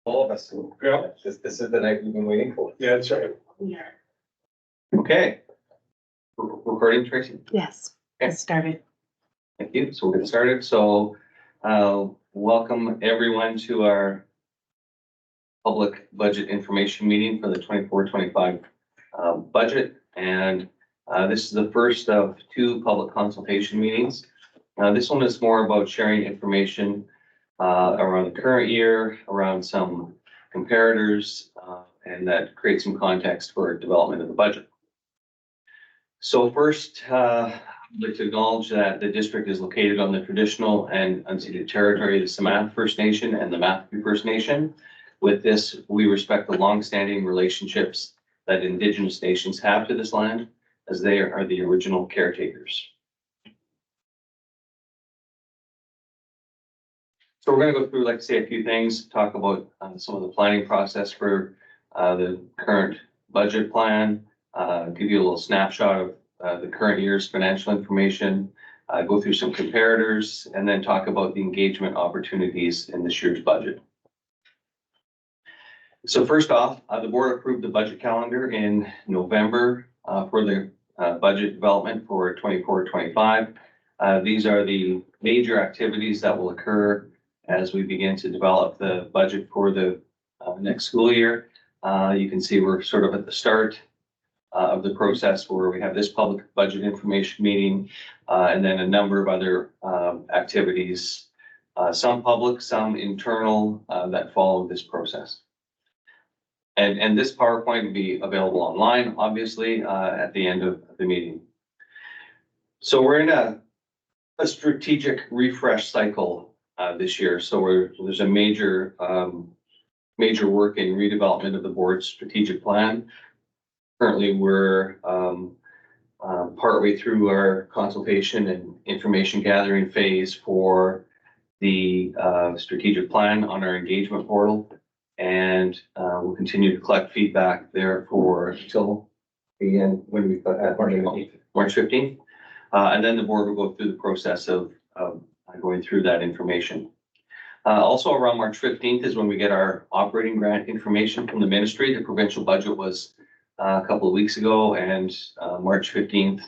All of us. Yeah. This is the night we've been waiting for. Yeah, that's right. Yeah. Okay. Recording, Tracy? Yes, Okay. it started. Thank you. So we'll get started. So, welcome everyone to our public budget information meeting for the 24-25 budget. And this is the first of two public consultation meetings. This one is more about sharing information around the current year, around some comparators, and that creates some context for development of the budget. So first, I'd like to acknowledge that the district is located on the traditional and unceded territory of the Samath First Nation and the Matthew First Nation. With this, we respect the longstanding relationships that Indigenous nations have to this land, as they are the original caretakers. So we're going to go through, like I say, a few things, talk about some of the planning process for the current budget plan, give you a little snapshot of the current year's financial information, go through some comparators, and then talk about the engagement opportunities in this year's budget. So first off, the board approved the budget calendar in November for the budget development for 24-25. These are the major activities that will occur as we begin to develop the budget for the next school year. You can see we're sort of at the start of the process where we have this public budget information meeting and then a number of other activities, some public, some internal, that follow this process. And this PowerPoint will be available online, obviously, at the end of the meeting. So we're in a strategic refresh cycle this year. So there's a major work in redevelopment of the board's strategic plan. Currently, we're partway through our consultation and information gathering phase for the strategic plan on our engagement portal. And we'll continue to collect feedback there for until the end, when we put at March 15th. And then the board will go through the process of going through that information. Also around March 15th is when we get our operating grant information from the ministry. The provincial budget was a couple of weeks ago, and March 15th,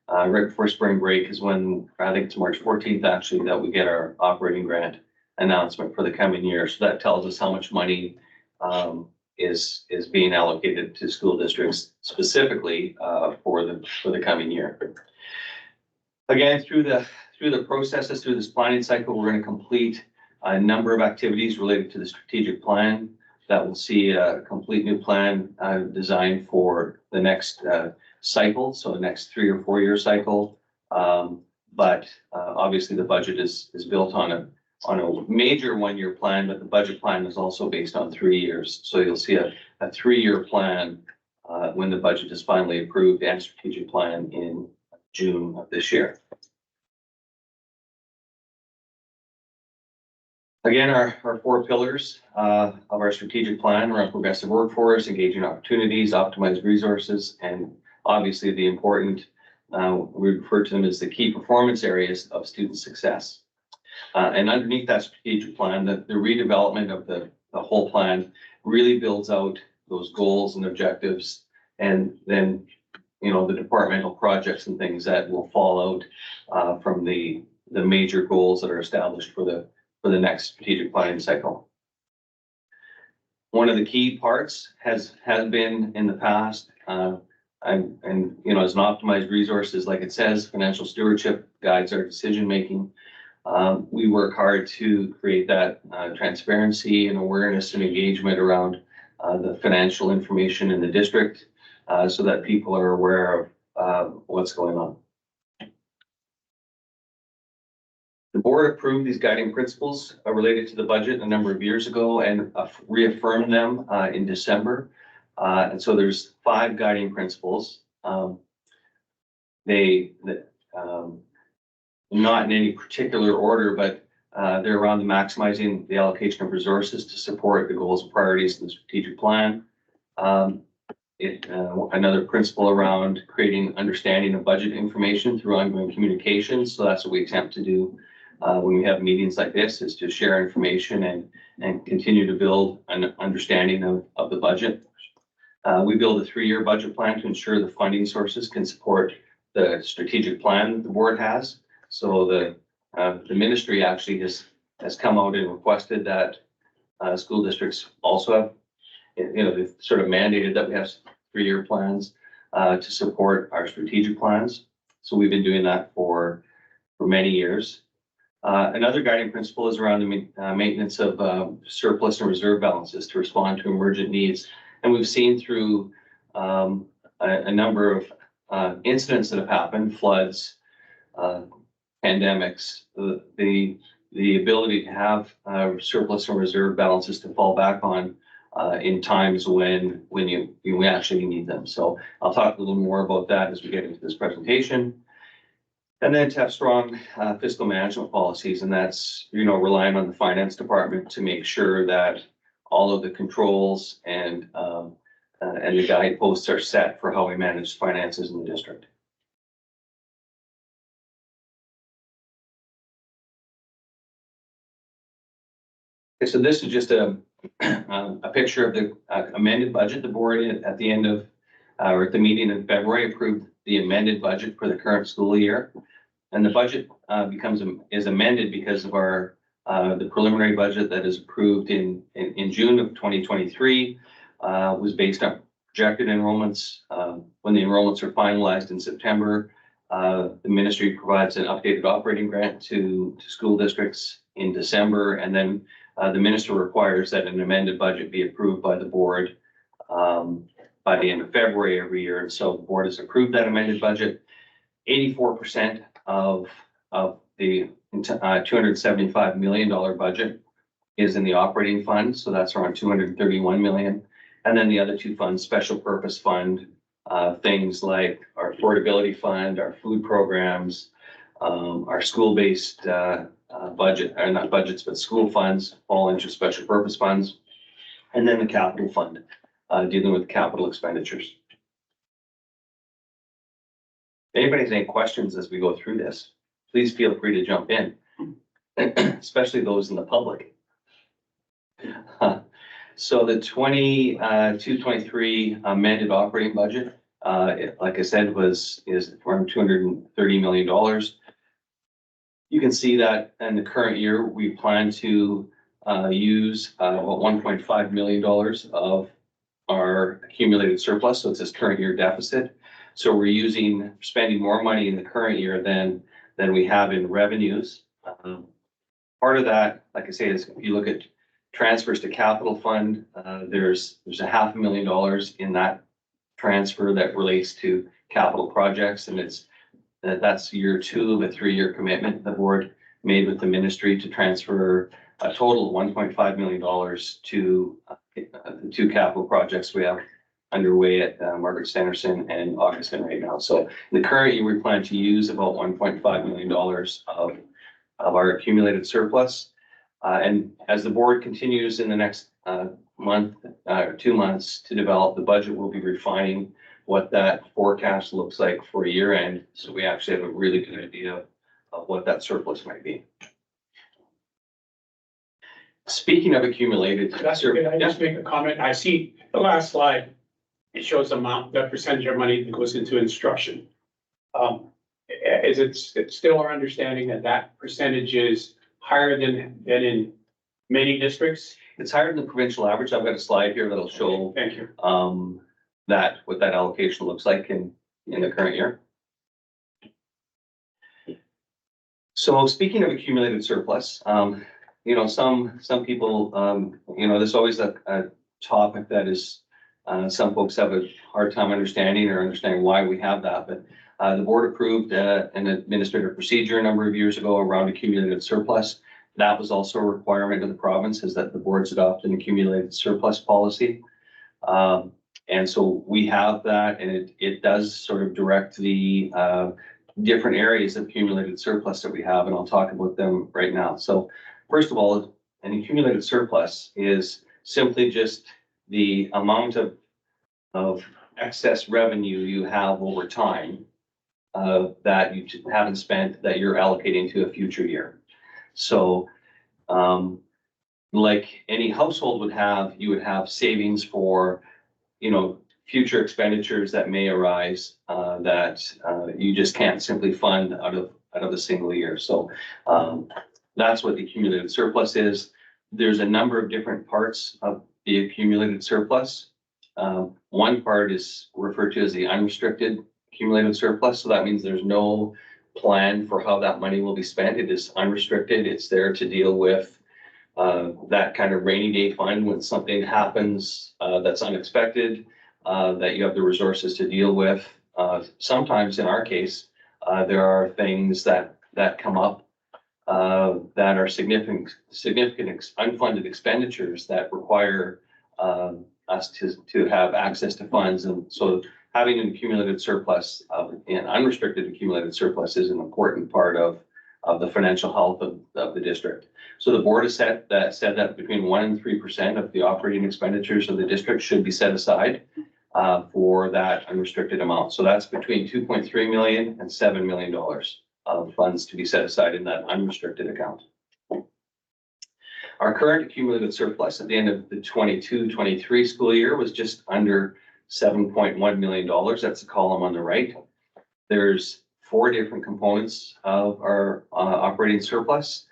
right before spring break, is when, I think it's March 14th actually, that we get our operating grant announcement for the coming year. So that tells us how much money is being allocated to school districts specifically for the coming year. Again, through the processes, through this planning cycle, we're going to complete a number of activities related to the strategic plan that will see a complete new plan designed for the next cycle, so the next 3 or 4 year cycle. But obviously the budget is built on a major 1 year plan, but the budget plan is also based on 3 years. So you'll see a 3 year plan when the budget is finally approved, and strategic plan in June of this year. Again, our 4 pillars of our strategic plan are progressive workforce, engaging opportunities, optimized resources, and obviously the important, we refer to them as the key performance areas of student success. And underneath that strategic plan, the redevelopment of the whole plan really builds out those goals and objectives, and then, you know, the departmental projects and things that will fall out from the major goals that are established for the next strategic planning cycle. One of the key parts has been in the past, and you know, as an optimized resources, like it says, financial stewardship guides our decision making. We work hard to create that transparency and awareness and engagement around the financial information in the district, so that people are aware of what's going on. The board approved these guiding principles related to the budget a number of years ago and reaffirmed them in December. And so there's 5 guiding principles. Not in any particular order, but they're around maximizing the allocation of resources to support the goals and priorities in the strategic plan. Another principle around creating understanding of budget information through ongoing communications. So that's what we attempt to do when we have meetings like this is to share information and continue to build an understanding of the budget. We build a 3-year budget plan to ensure the funding sources can support the strategic plan that the board has. So the ministry actually has come out and requested that school districts also have, they've sort of mandated that we have 3-year plans to support our strategic plans. So we've been doing that for many years. Another guiding principle is around the maintenance of surplus and reserve balances to respond to emergent needs. And we've seen through a number of incidents that have happened, floods, pandemics, the ability to have surplus and reserve balances to fall back on in times when you actually need them. So I'll talk a little more about that as we get into this presentation. And then to have strong fiscal management policies, and that's, relying on the finance department to make sure that all of the controls and the guideposts are set for how we manage finances in the district. Okay, so this is just a picture of the amended budget. The board at the end of, or at the meeting in February, approved the amended budget for the current school year. And the budget is amended because of the preliminary budget that is approved in June of 2023 was based on projected enrollments. When the enrollments are finalized in September, the ministry provides an updated operating grant to school districts in December, and then the minister requires that an amended budget be approved by the board by the end of February every year. And so the board has approved that amended budget. 84% of the $275 million budget is in the operating fund. So that's around 231 million. And then the other two funds, special purpose fund, things like our affordability fund, our food programs, our school-based budget, or not budgets, but school funds fall into special purpose funds. And then the capital fund, dealing with capital expenditures. If anybody has any questions as we go through this, please feel free to jump in, especially those in the public. So the 22-23 amended operating budget, like I said, is around $230 million. You can see that in the current year, we plan to use about $1.5 million of our accumulated surplus. So it's this current year deficit. So we're spending more money in the current year than we have in revenues. Part of that, like I say, is if you look at transfers to capital fund, there's $500,000 in that transfer that relates to capital projects, and that's year 2 of a 3-year commitment the board made with the ministry to transfer a total of $1.5 million to the 2 capital projects we have underway at Margaret Sanderson and Augustin right now. So in the current year, we plan to use about $1.5 million of our accumulated surplus. And as the board continues in the next month or 2 months to develop the budget, we'll be refining what that forecast looks like for year end. So we actually have a really good idea of what that surplus might be. Speaking of accumulated, Can I just make a comment? I see the last slide. It shows the percentage of money that goes into instruction. Is it still our understanding that percentage is higher than in many districts? It's higher than the provincial average. I've got a slide here that'll show Thank you. what that allocation looks like in the current year. So speaking of accumulated surplus, some people, there's always a topic that is some folks have a hard time understanding why we have that. But the board approved an administrative procedure a number of years ago around accumulated surplus. That was also a requirement of the province, is that the boards adopt an accumulated surplus policy. And so we have that, and it does sort of direct the different areas of accumulated surplus that we have, and I'll talk about them right now. So first of all, an accumulated surplus is simply just the amount of excess revenue you have over time that you haven't spent that you're allocating to a future year. So, like any household would have, you would have savings for, future expenditures that may arise, that you just can't simply fund out of a single year. So, that's what the accumulated surplus is. There's a number of different parts of the accumulated surplus. One part is referred to as the unrestricted accumulated surplus. So that means there's no plan for how that money will be spent. It is unrestricted. It's there to deal with that kind of rainy day fund when something happens that's unexpected, that you have the resources to deal with. Sometimes in our case, there are things that come up that are significant unfunded expenditures that require us to have access to funds. And so having an accumulated surplus, an unrestricted accumulated surplus, is an important part of the financial health of the district. So the board has said that between 1% and 3% of the operating expenditures of the district should be set aside for that unrestricted amount. So that's between 2.3 million and $7 million of funds to be set aside in that unrestricted account. Our current accumulated surplus at the end of the 22-23 school year was just under $7.1 million. That's the column on the right. There's 4 different components of our operating surplus.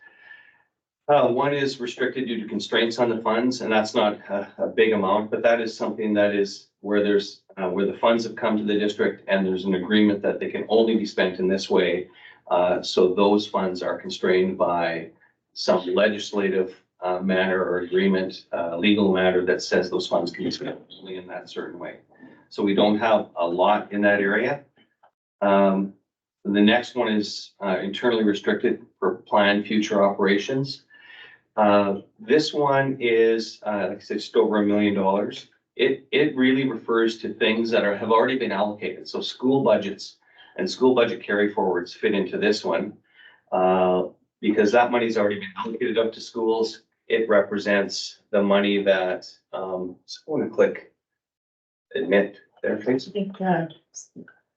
One is restricted due to constraints on the funds, and that's not a big amount, but that is something that is where the funds have come to the district and there's an agreement that they can only be spent in this way. So those funds are constrained by some legislative matter or agreement, legal matter that says those funds can be spent only in that certain way. So we don't have a lot in that area. The next one is internally restricted for planned future operations. This one is, like I said, just over $1 million. It really refers to things that have already been allocated. So school budgets and school budget carry forwards fit into this one. Because that money's already been allocated up to schools. It represents the money that, so I want to click admit there, please.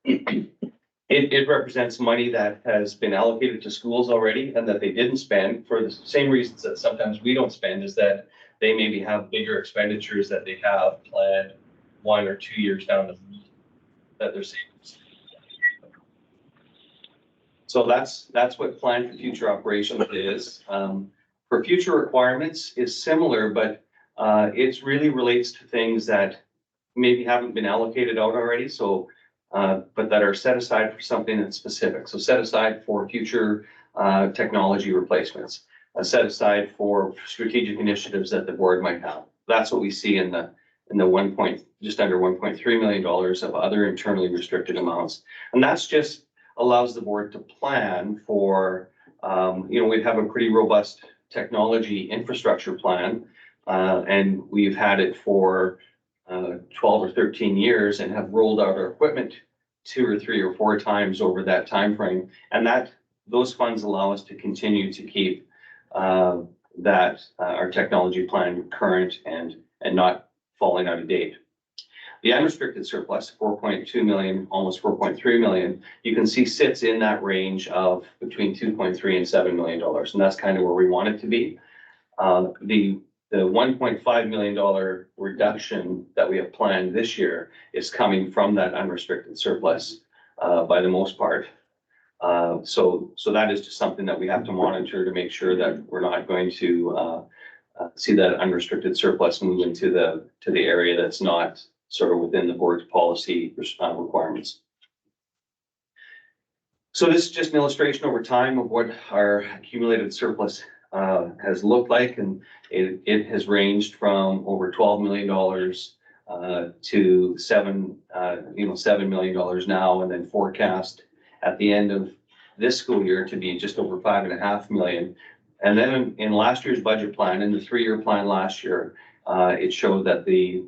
It represents money that has been allocated to schools already and that they didn't spend for the same reasons that sometimes we don't spend, is that they maybe have bigger expenditures that they have planned 1 or 2 years down the road that they're saving. So that's what plan for future operations is. For future requirements is similar, but it really relates to things that maybe haven't been allocated out already. So but that are set aside for something that's specific. So set aside for future technology replacements, set aside for strategic initiatives that the board might have. That's what we see in the just under $1.3 million of other internally restricted amounts. And that's just allows the board to plan for, we have a pretty robust technology infrastructure plan, and we've had it for 12 or 13 years and have rolled out our equipment 2 or 3 or 4 times over that time frame. And those funds allow us to continue to keep our technology plan current and not falling out of date. The unrestricted surplus, 4.2 million, almost 4.3 million, you can see sits in that range of between 2.3 and $7 million. And that's kind of where we want it to be. The $1.5 million reduction that we have planned this year is coming from that unrestricted surplus by the most part. So that is just something that we have to monitor to make sure that we're not going to see that unrestricted surplus move into the area that's not sort of within the board's policy requirements. So this is just an illustration over time of what our accumulated surplus has looked like, and it has ranged from over $12 million to $7 million now, and then forecast at the end of this school year to be just over $5.5 million. And then in last year's budget plan, in the 3-year plan last year, it showed that the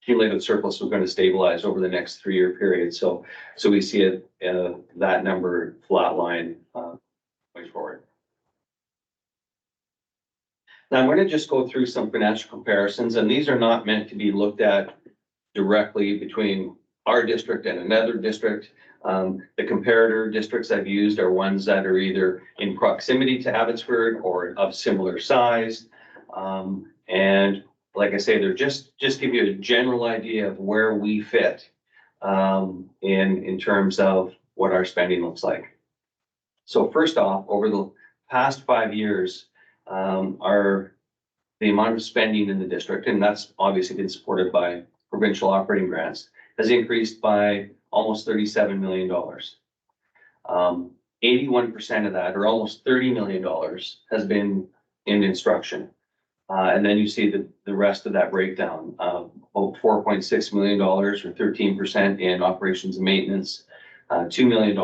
accumulated surplus was going to stabilize over the next 3-year period. So we see that number flatline going forward. Now I'm going to just go through some financial comparisons, and these are not meant to be looked at directly between our district and another district. The comparator districts I've used are ones that are either in proximity to Abbotsford or of similar size. And like I say, they're just give you a general idea of where we fit in terms of what our spending looks like. So first off, over the past 5 years, the amount of spending in the district, and that's obviously been supported by provincial operating grants, has increased by almost $37 million. 81% of that, or almost $30 million, has been in instruction. And then you see the rest of that breakdown, about $4.6 million or 13% in operations and maintenance, $2 million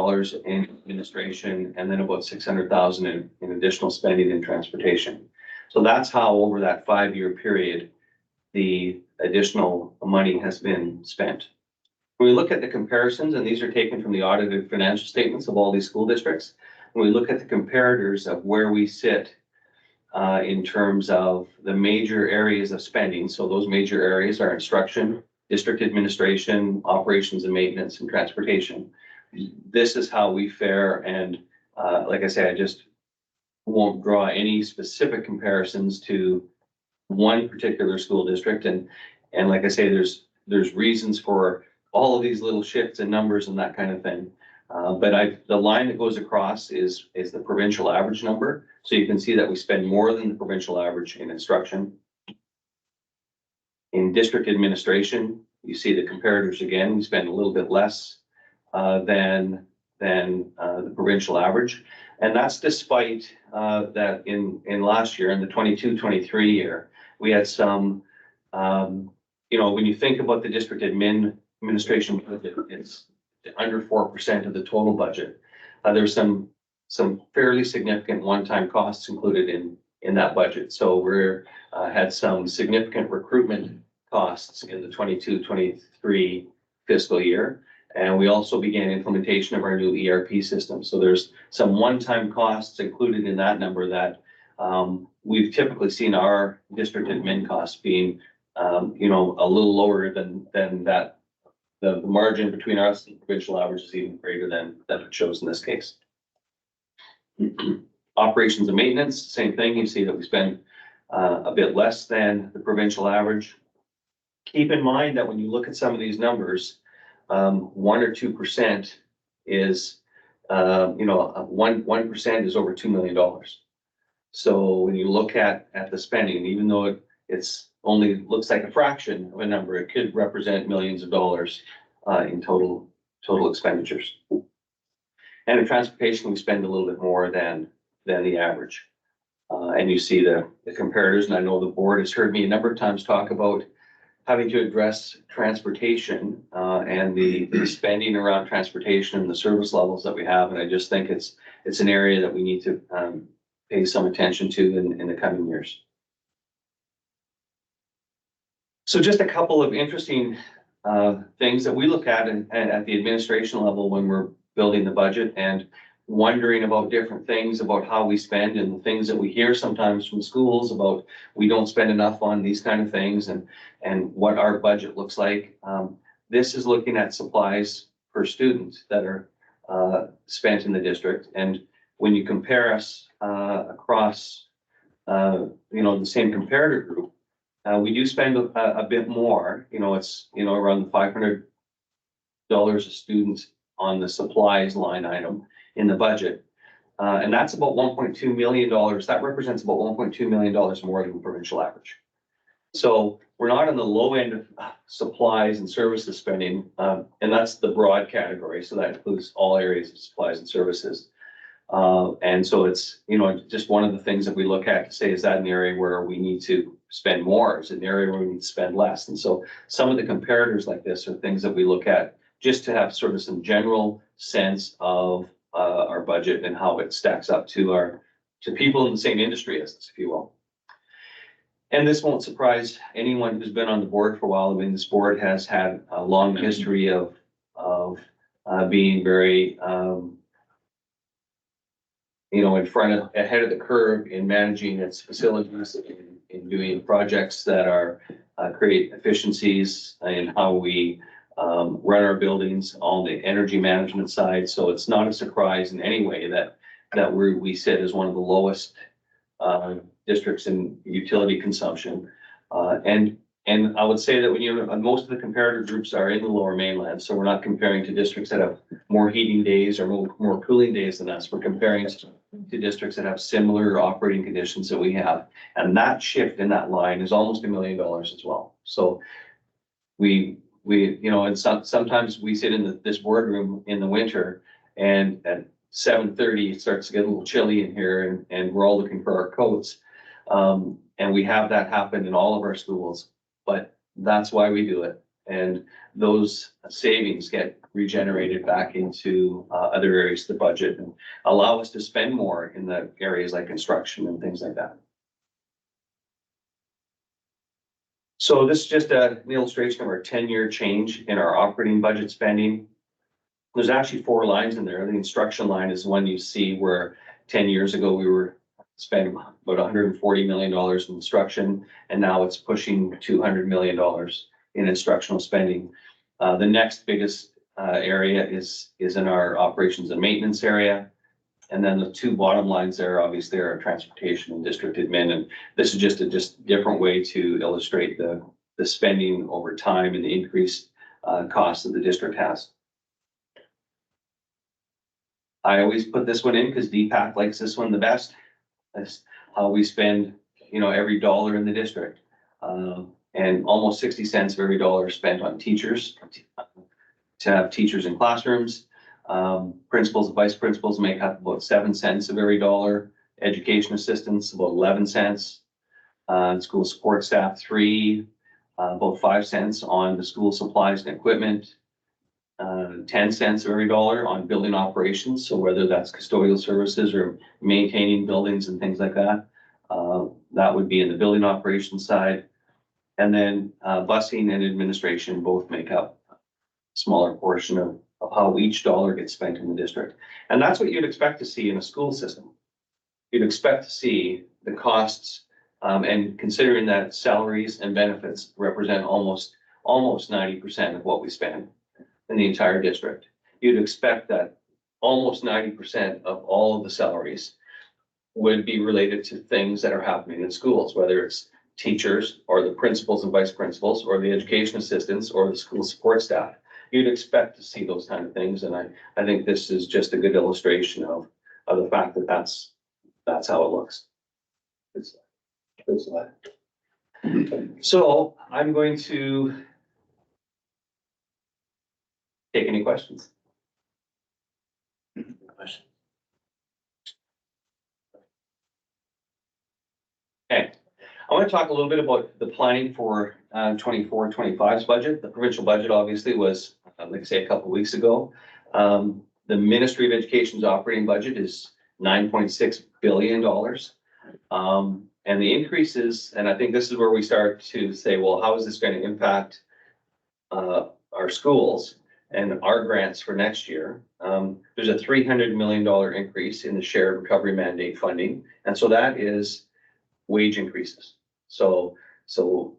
in administration, and then about $600,000 in additional spending in transportation. So that's how over that 5-year period, the additional money has been spent. When we look at the comparisons, and these are taken from the audited financial statements of all these school districts, when we look at the comparators of where we sit in terms of the major areas of spending. So those major areas are instruction, district administration, operations and maintenance, and transportation. This is how we fare. And like I say, I just won't draw any specific comparisons to one particular school district. And like I say, there's reasons for all of these little shifts in numbers and that kind of thing. But the line that goes across is the provincial average number. So you can see that we spend more than the provincial average in instruction. In district administration, you see the comparators again, we spend a little bit less than the provincial average. And that's despite that in last year, in the 22-23 year, we had some, when you think about the district administration budget, it's under 4% of the total budget. There's some fairly significant one-time costs included in that budget. So we're had some significant recruitment costs in the 22-23 fiscal year. And we also began implementation of our new ERP system. So there's some one-time costs included in that number that we've typically seen our district admin costs being, a little lower than that. The margin between us and the provincial average is even greater than it shows in this case. Operations and maintenance, same thing. You see that we spend a bit less than the provincial average. Keep in mind that when you look at some of these numbers, 1 or 2% is, 1% is over $2 million. So when you look at the spending, even though it's only looks like a fraction of a number, it could represent millions of dollars in total expenditures. And in transportation, we spend a little bit more than the average. And you see the comparators, and I know the board has heard me a number of times talk about having to address transportation and the spending around transportation and the service levels that we have. And I just think it's an area that we need to pay some attention to in the coming years. So just a couple of interesting things that we look at the administration level when we're building the budget and wondering about different things about how we spend, and the things that we hear sometimes from schools about we don't spend enough on these kind of things and what our budget looks like. This is looking at supplies per student that are spent in the district. And when you compare us across the same comparator group, we do spend a bit more. It's around $500 a student on the supplies line item in the budget. And that's about $1.2 million. That represents about $1.2 million more than the provincial average. So we're not on the low end of supplies and services spending, and that's the broad category. So that includes all areas of supplies and services. And so it's, just one of the things that we look at to say, is that an area where we need to spend more? Is it an area where we need to spend less? And so some of the comparators like this are things that we look at just to have sort of some general sense of our budget and how it stacks up to people in the same industry as us, if you will. And this won't surprise anyone who's been on the board for a while. I mean, this board has had a long history of being very, ahead of the curve in managing its facilities, in doing projects that are create efficiencies in how we run our buildings, all the energy management side. So it's not a surprise in any way that we sit as one of the lowest districts in utility consumption. And I would say that when most of the comparator groups are in the Lower Mainland, so we're not comparing to districts that have more heating days or more cooling days than us. We're comparing to districts that have similar operating conditions that we have. And that shift in that line is almost $1 million as well. So we, and sometimes we sit in this boardroom in the winter, and at 7:30, it starts to get a little chilly in here, and we're all looking for our coats. And we have that happen in all of our schools, but that's why we do it. And those savings get regenerated back into other areas of the budget and allow us to spend more in the areas like construction and things like that. So this is just an illustration of our 10-year change in our operating budget spending. There's actually 4 lines in there. The instruction line is one you see where 10 years ago we were spending about $140 million in instruction, and now it's pushing $200 million in instructional spending. The next biggest area is in our operations and maintenance area. And then the 2 bottom lines there, obviously, are transportation and district admin. And this is just a different way to illustrate the spending over time and the increased costs that the district has. I always put this one in because DPAC likes this one the best. That's how we spend, every dollar in the district. And almost 60 cents of every dollar spent on teachers, to have teachers in classrooms. Principals and vice principals make up about 7 cents of every dollar. Education assistants, about 11 cents. School support staff, 3, about 5 cents on the school supplies and equipment. 10 cents of every dollar on building operations. So whether that's custodial services or maintaining buildings and things like that, that would be in the building operations side. And then busing and administration both make up a smaller portion of how each dollar gets spent in the district. And that's what you'd expect to see in a school system. You'd expect to see the costs, and considering that salaries and benefits represent almost 90% of what we spend in the entire district. You'd expect that almost 90% of all of the salaries would be related to things that are happening in schools, whether it's teachers or the principals and vice principals or the education assistants or the school support staff. You'd expect to see those kind of things. And I think this is just a good illustration of the fact that that's how it looks. So I'm going to take any questions. Okay, I want to talk a little bit about the planning for 24-25's budget. The provincial budget obviously was, like I say, a couple of weeks ago. The Ministry of Education's operating budget is $9.6 billion. And the increases, and I think this is where we start to say, well, how is this going to impact our schools and our grants for next year? There's a $300 million increase in the shared recovery mandate funding. And so that is wage increases. So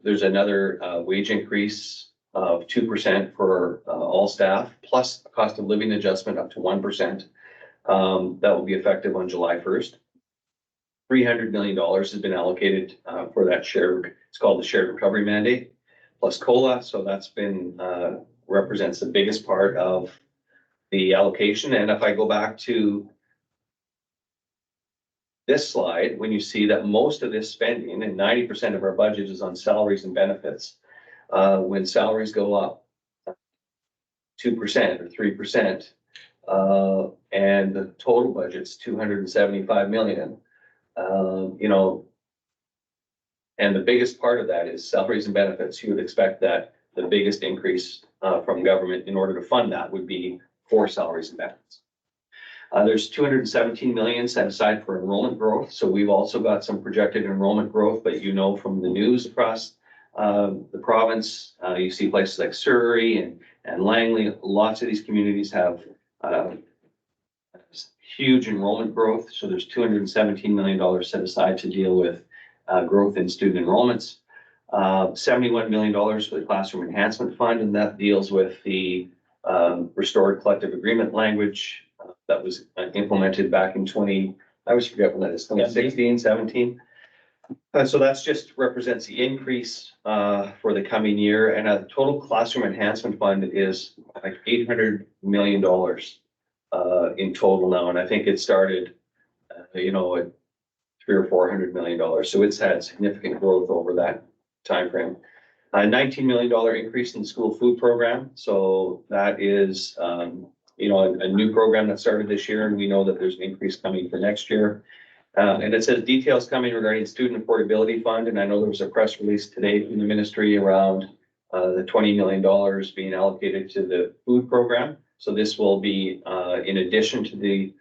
there's another wage increase of 2% for all staff, plus a cost of living adjustment up to 1%. That will be effective on July 1st. $300 million has been allocated for that it's called the shared recovery mandate, plus COLA. So that's been represents the biggest part of the allocation. And if I go back to this slide, when you see that most of this spending and 90% of our budget is on salaries and benefits, when salaries go up 2% or 3%, and the total budget's $275 million, and the biggest part of that is salaries and benefits. You would expect that the biggest increase from government in order to fund that would be for salaries and benefits. There's $217 million set aside for enrollment growth. So we've also got some projected enrollment growth, but from the news across the province, you see places like Surrey and Langley. Lots of these communities have huge enrollment growth. So there's $217 million set aside to deal with growth in student enrollments. $71 million for the Classroom Enhancement Fund, and that deals with the restored collective agreement language that was implemented back in I always forget when that is, 2016, 17. So that's just represents the increase for the coming year, and a total Classroom Enhancement Fund is like $800 million in total now, and I think it started, at $300 or $400 million. So it's had significant growth over that timeframe. A $19 million increase in the school food program. So that is, a new program that started this year, and we know that there's an increase coming for next year. And it says details coming regarding student affordability fund. And I know there was a press release today from the ministry around the $20 million being allocated to the food program. So this will be in addition to the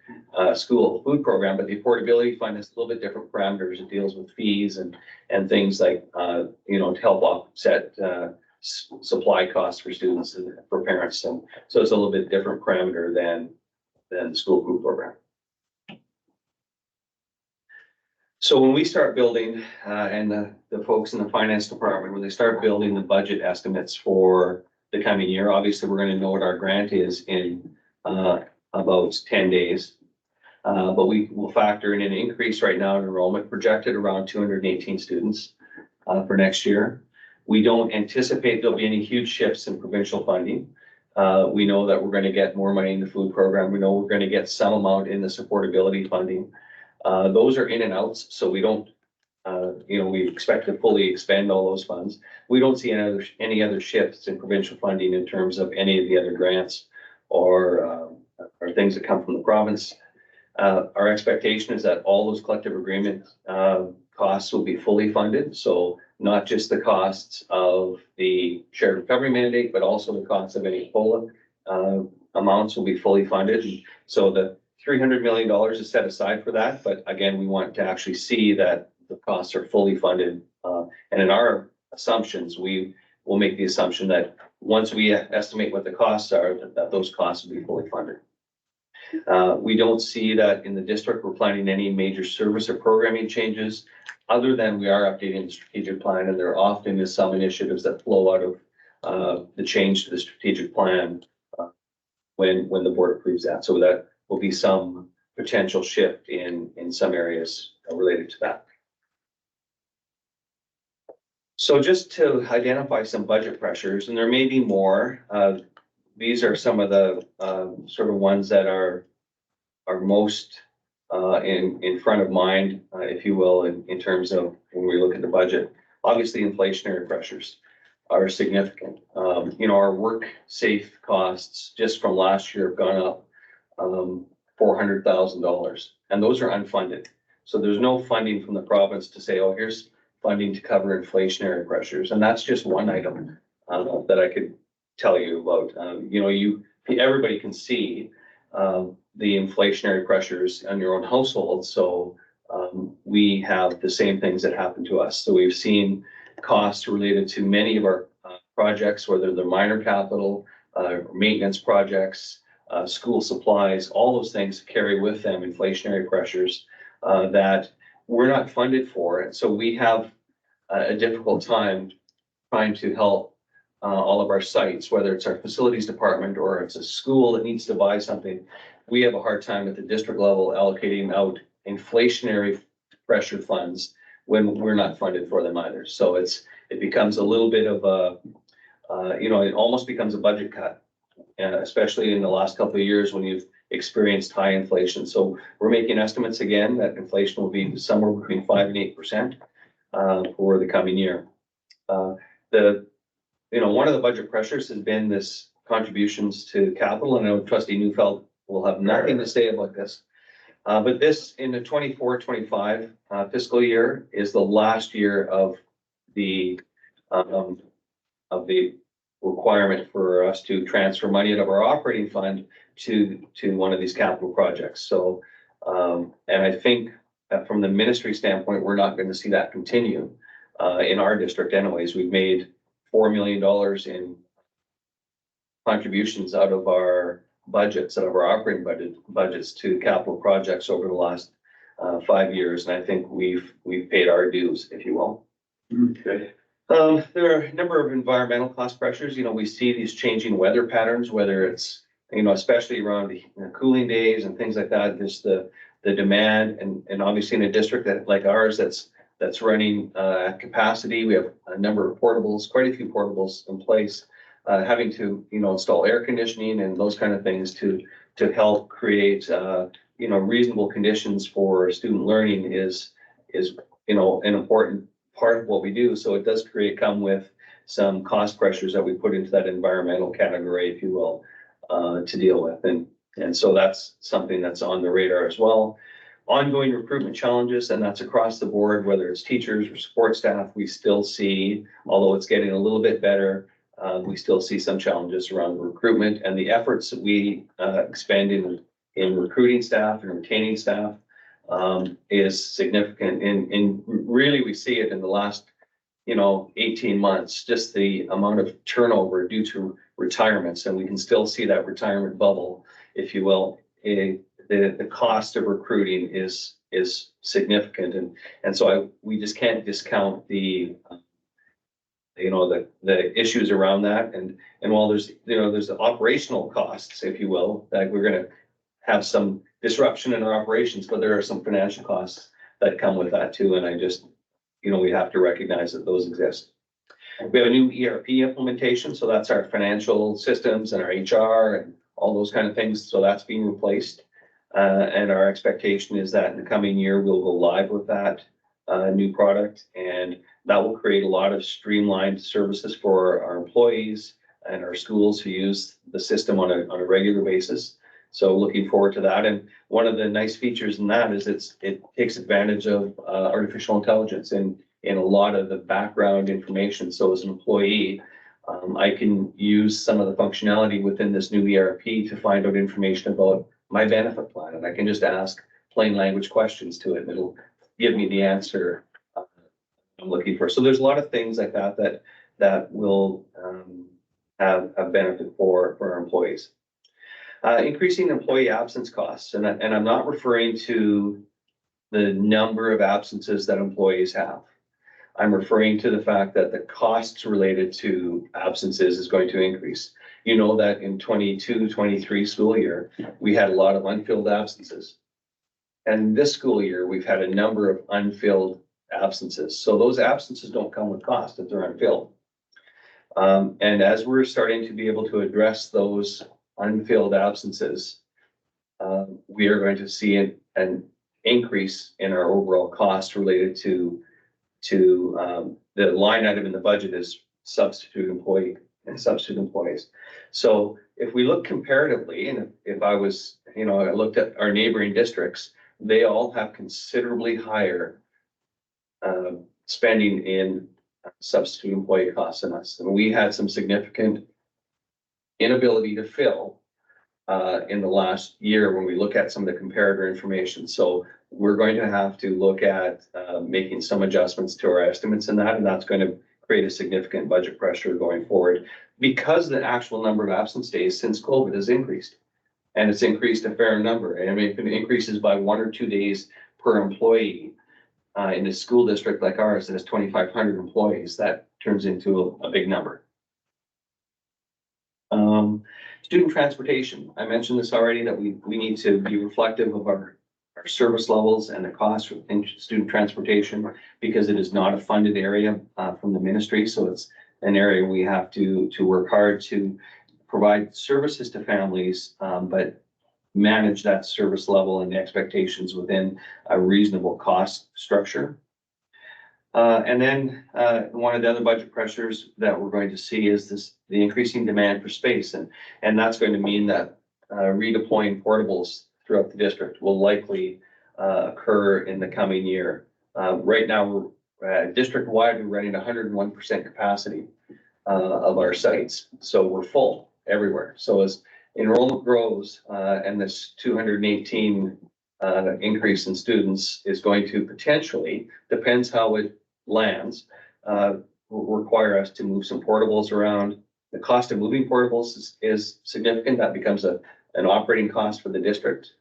school food program, but the affordability fund has a little bit different parameters. It deals with fees and things like, to help offset supply costs for students and for parents. And so it's a little bit different parameter than the school food program. So when we start building, and the folks in the finance department, when they start building the budget estimates for the coming year, obviously we're going to know what our grant is in about 10 days. But we will factor in an increase right now in enrollment projected around 218 students for next year. We don't anticipate there'll be any huge shifts in provincial funding. We know that we're going to get more money in the food program. We know we're going to get some amount in the supportability funding. Those are in and outs, so we don't, we expect to fully expend all those funds. We don't see any other shifts in provincial funding in terms of any of the other grants or things that come from the province. Our expectation is that all those collective agreement costs will be fully funded. So not just the costs of the shared recovery mandate, but also the costs of any COLA amounts will be fully funded. So the $300 million is set aside for that. But again, we want to actually see that the costs are fully funded. And in our assumptions, we will make the assumption that once we estimate what the costs are, that those costs will be fully funded. We don't see that in the district we're planning any major service or programming changes, other than we are updating the strategic plan, and there often is some initiatives that flow out of the change to the strategic plan when the board approves that. So that will be some potential shift in some areas related to that. So just to identify some budget pressures, and there may be more, these are some of the sort of ones that are most in front of mind, if you will, in terms of when we look at the budget. Obviously, inflationary pressures are significant. Our work safe costs just from last year have gone up $400,000, and those are unfunded. So there's no funding from the province to say, oh, here's funding to cover inflationary pressures, and that's just one item that I could tell you about. Everybody can see the inflationary pressures on your own household. So we have the same things that happen to us. So we've seen costs related to many of our projects, whether they're minor capital, maintenance projects, school supplies, all those things carry with them inflationary pressures that we're not funded for. And so we have a difficult time trying to help all of our sites, whether it's our facilities department or it's a school that needs to buy something. We have a hard time at the district level allocating out inflationary pressure funds when we're not funded for them either. So it becomes a little bit of it almost becomes a budget cut, especially in the last couple of years when you've experienced high inflation. So we're making estimates again that inflation will be somewhere between 5 and 8% for the coming year. One of the budget pressures has been this contributions to capital, and I know Trustee Neufeld will have nothing to say about this. But this in the 24-25 fiscal year is the last year of the requirement for us to transfer money out of our operating fund to one of these capital projects. So, and I think that from the ministry standpoint, we're not going to see that continue in our district anyways. We've made $4 million in contributions out of our budgets, out of our operating budgets to capital projects over the last 5 years. And I think we've paid our dues, if you will. Okay. There are a number of environmental cost pressures. You know, we see these changing weather patterns, whether it's, you know, especially around the cooling days and things like that, just the demand and obviously in a district that like ours, that's running at capacity. We have a number of portables, quite a few portables in place, having to, you know, install air conditioning and those kind of things to help create, you know, reasonable conditions for student learning is, you know, an important part of what we do. So it does come with some cost pressures that we put into that environmental category, if you will, to deal with. And so that's something that's on the radar as well. Ongoing recruitment challenges, and that's across the board, whether it's teachers or support staff, we still see, although it's getting a little bit better, we still see some challenges around recruitment and the efforts that we expend in recruiting staff and retaining staff is significant. And really, we see it in the last, you know, 18 months, just the amount of turnover due to retirements, and we can still see that retirement bubble, if you will. The cost of recruiting is significant, and so we just can't discount the you know, the issues around that. And while there's, you know, there's the operational costs, if you will, that we're going to have some disruption in our operations, but there are some financial costs that come with that too. And I just, you know, we have to recognize that those exist. We have a new ERP implementation, so that's our financial systems and our HR and all those kind of things. So that's being replaced. And our expectation is that in the coming year, we'll go live with that new product, and that will create a lot of streamlined services for our employees and our schools who use the system on a regular basis. So looking forward to that. And one of the nice features in that is it takes advantage of artificial intelligence in a lot of the background information. So as an employee, I can use some of the functionality within this new ERP to find out information about my benefit plan, and I can just ask plain language questions to it, and it'll give me the answer I'm looking for. So there's a lot of things like that will have a benefit for our employees. Increasing employee absence costs, and I'm not referring to the number of absences that employees have. I'm referring to the fact that the costs related to absences is going to increase. You know that in 22-23 school year, we had a lot of unfilled absences. And this school year, we've had a number of unfilled absences. So those absences don't come with cost if they're unfilled. And as we're starting to be able to address those unfilled absences, we are going to see an increase in our overall cost related to the line item in the budget is substitute employee and substitute employees. So if we look comparatively, and if I was, you know, I looked at our neighboring districts, they all have considerably higher spending in substitute employee costs than us. And we had some significant inability to fill in the last year when we look at some of the comparator information. So we're going to have to look at making some adjustments to our estimates in that, and that's going to create a significant budget pressure going forward because the actual number of absence days since COVID has increased. And it's increased a fair number. And I mean, if it increases by 1 or 2 days per employee in a school district like ours that has 2,500 employees, that turns into a big number. Student transportation. I mentioned this already, that we need to be reflective of our service levels and the cost in student transportation, because it is not a funded area from the ministry. So it's an area we have to work hard to provide services to families, but manage that service level and the expectations within a reasonable cost structure. And then one of the other budget pressures that we're going to see is the increasing demand for space. And that's going to mean that redeploying portables throughout the district will likely occur in the coming year. Right now, we're district-wide, we're running 101% capacity of our sites. So we're full everywhere. So as enrollment grows and this 218 increase in students is going to potentially, depends how it lands, will require us to move some portables around. The cost of moving portables is significant. That becomes an operating cost for the district,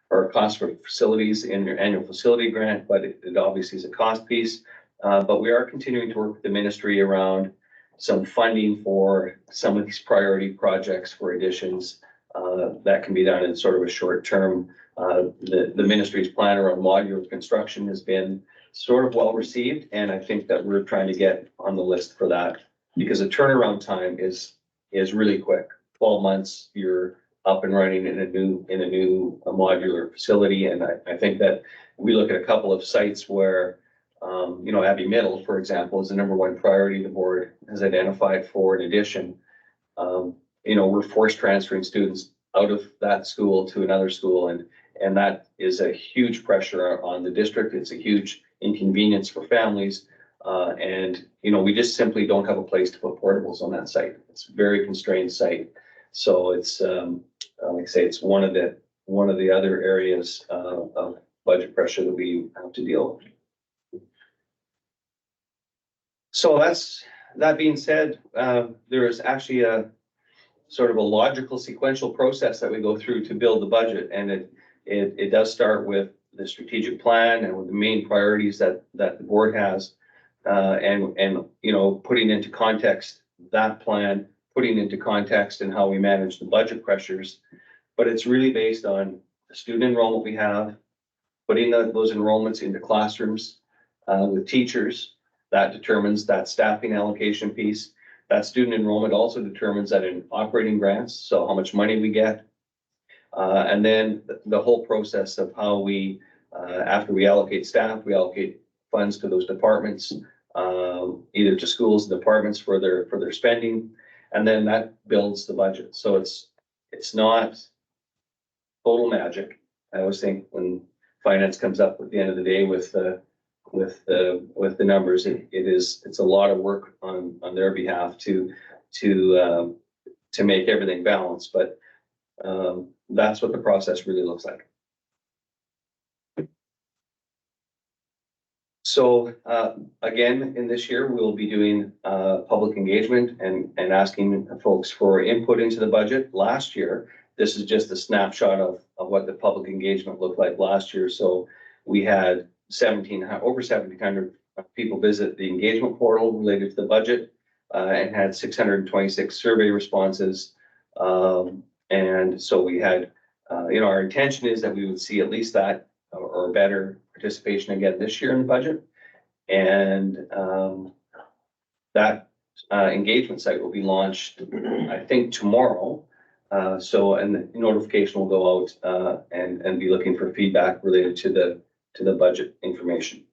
or a cost for facilities in your annual facility grant, but it obviously is a cost piece. But we are continuing to work with the ministry around some funding for some of these priority projects for additions. That can be done in sort of a short term. The ministry's plan around modular construction has been sort of well received, and I think that we're trying to get on the list for that because the turnaround time is really quick. 12 months, you're up and running in a new modular facility, and I think that we look at a couple of sites where, Abbey Middle, for example, is the #1 priority the board has identified for an addition. We're force transferring students out of that school to another school, and that is a huge pressure on the district. It's a huge inconvenience for families. We just simply don't have a place to put portables on that site. It's a very constrained site. So it's, like I say, it's one of the other areas of budget pressure that we have to deal with. So that being said, there is actually a sort of a logical sequential process that we go through to build the budget. And it does start with the strategic plan and with the main priorities that the board has. Putting into context that plan, putting into context and how we manage the budget pressures. But it's really based on the student enrollment we have, putting those enrollments into classrooms with teachers. That determines that staffing allocation piece. That student enrollment also determines that in operating grants, so how much money we get. And then the whole process of how we, after we allocate staff, we allocate funds to those departments, either to schools and departments for their spending, and then that builds the budget. So it's not total magic. I always think when finance comes up at the end of the day with the numbers, it's a lot of work on their behalf to make everything balanced, but that's what the process really looks like. So again, in this year, we'll be doing public engagement and asking folks for input into the budget. Last year, this is just a snapshot of what the public engagement looked like last year. So we had over 1,700 people visit the engagement portal related to the budget and had 626 survey responses. And so we had, our intention is that we would see at least that or better participation again this year in the budget. And that engagement site will be launched, I think, tomorrow. And the notification will go out and be looking for feedback related to the budget information.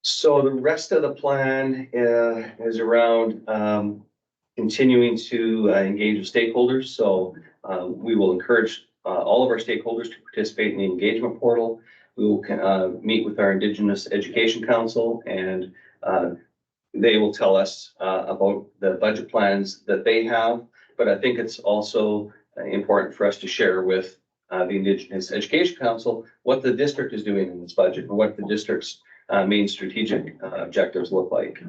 So the rest of the plan is around continuing to engage with stakeholders. So we will encourage all of our stakeholders to participate in the engagement portal. We will meet with our Indigenous Education Council, and they will tell us about the budget plans that they have. But I think it's also important for us to share with the Indigenous Education Council what the district is doing in this budget and what the district's main strategic objectives look like.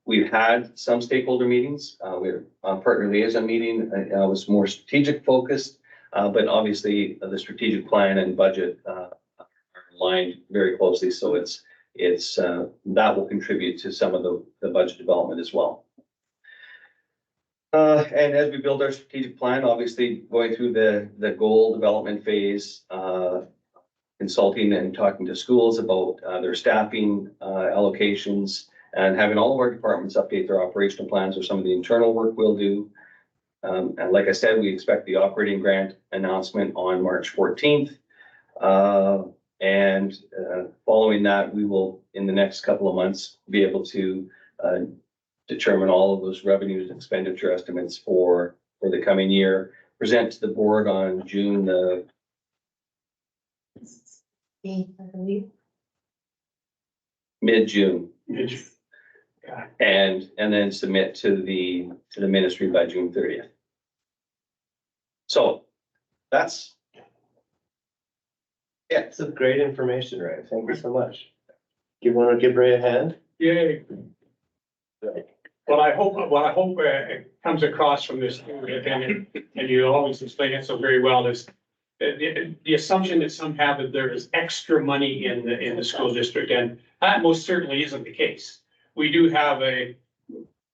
We've had some stakeholder meetings. We had a partner liaison meeting. Was more strategic focused, but obviously the strategic plan and budget are aligned very closely. So it's that will contribute to some of the budget development as well. And as we build our strategic plan, obviously going through the goal development phase, consulting and talking to schools about their staffing allocations, and having all of our departments update their operational plans or some of the internal work we'll do. And like I said, we expect the operating grant announcement on March 14th. And following that, we will, in the next couple of months, be able to determine all of those revenues and expenditure estimates for the coming year, present to the board on June the 8th, I believe. mid-June. Yeah. And then submit to the ministry by June 30th. So that's it. It's a great information, Ray. Thank you so much. You want to give Ray a hand? Yay. Well, I hope it comes across from this, and you always explain it so very well, is the assumption that some have that there is extra money in the school district, and that most certainly isn't the case. We do have a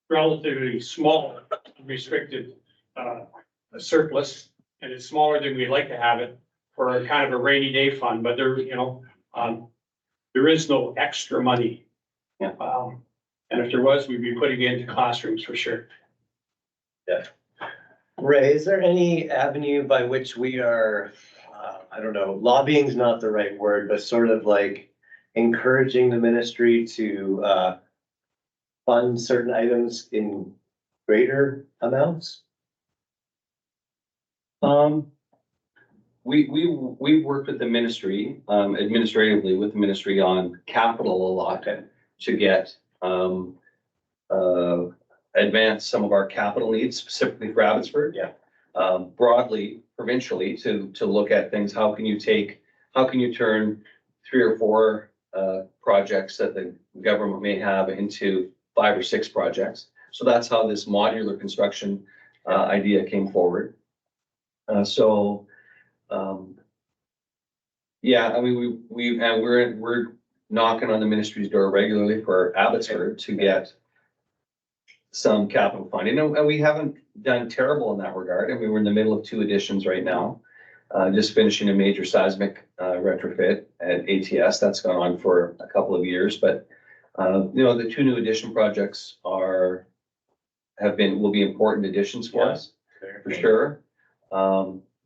relatively small restricted surplus, and it's smaller than we'd like to have it for a kind of a rainy day fund, but there, there is no extra money. Yeah. And if there was, we'd be putting it into classrooms for sure. Ray, is there any avenue by which we are, I don't know, lobbying's not the right word, but sort of like encouraging the ministry to fund certain items in greater amounts? We've worked with the ministry, administratively with the ministry on capital a lot to get, advance some of our capital needs specifically for Abbotsford. Yeah. Broadly, provincially, to look at things, how can you turn 3 or 4 projects that the government may have into 5 or 6 projects? So that's how this modular construction idea came forward. Yeah, I mean, we're knocking on the ministry's door regularly for Abbotsford to get some capital funding, and we haven't done terrible in that regard. And we're in the middle of 2 additions right now, just finishing a major seismic retrofit at ATS. That's gone on for a couple of years, but the 2 new addition projects will be important additions for us for sure.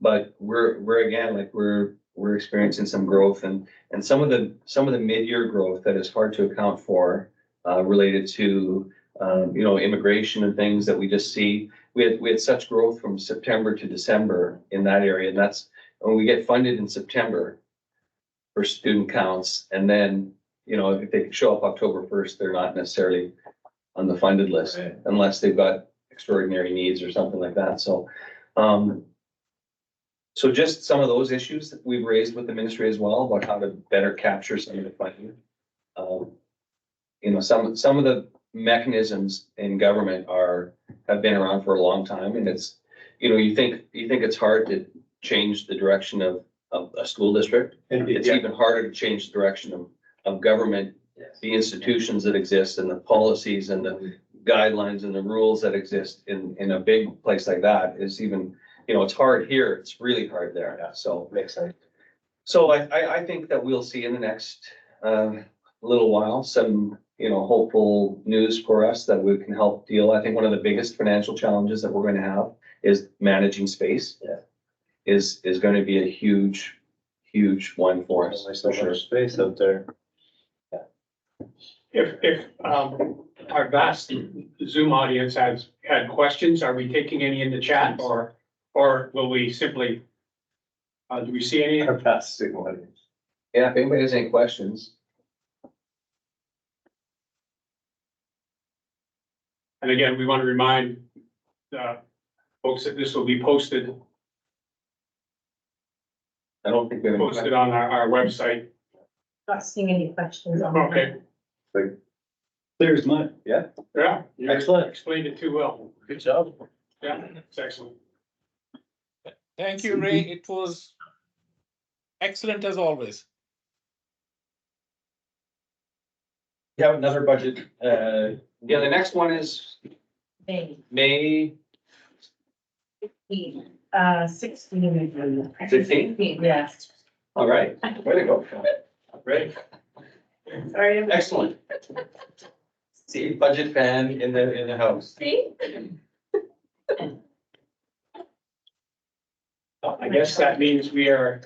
But we're experiencing some growth, and some of the mid-year growth that is hard to account for, related to immigration and things that we just see. We had such growth from September to December in that area, and that's when we get funded in September for student counts, and then if they show up October 1st, they're not necessarily on the funded list unless they've got extraordinary needs or something like that. So just some of those issues that we've raised with the ministry as well about how to better capture some of the funding. Some of the mechanisms in government have been around for a long time, and it's, you think it's hard to change the direction of a school district. It's even harder to change the direction of government, the institutions that exist and the policies and the guidelines and the rules that exist in a big place like that is even, it's hard here. It's really hard there. Yeah. So Makes sense. So I think that we'll see in the next little while some, hopeful news for us that we can help deal. I think one of the biggest financial challenges that we're going to have is managing space. Yeah. Is going to be a huge one for us. There's so much space out there. If our vast Zoom audience has had questions, are we taking any in the chat, or will we simply, do we see any? Our past student audience. Yeah, if anybody has any questions. And again, we want to remind folks that this will be posted I don't think we have any on our website. Not seeing any questions on that. Okay, Clear as mud. Yeah. yeah. You Excellent. explained it too well. Good job. Yeah, it's excellent. Thank you, Ray. It was excellent as always. You have another budget, Yeah, the next one is May, May 16. 16th. Yes. All right, way to go. right? Sorry. Excellent. See, budget fan in the house. See? I guess that means we are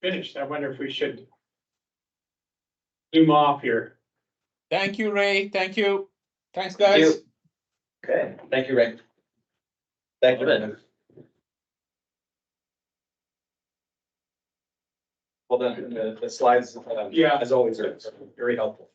finished. I wonder if we should zoom off here. Thank you, Ray. Thank you. Thanks, Thank guys. you. Okay, thank you, Ray. Thank you, Ben. Well, the slides, Yeah. as always, are very helpful.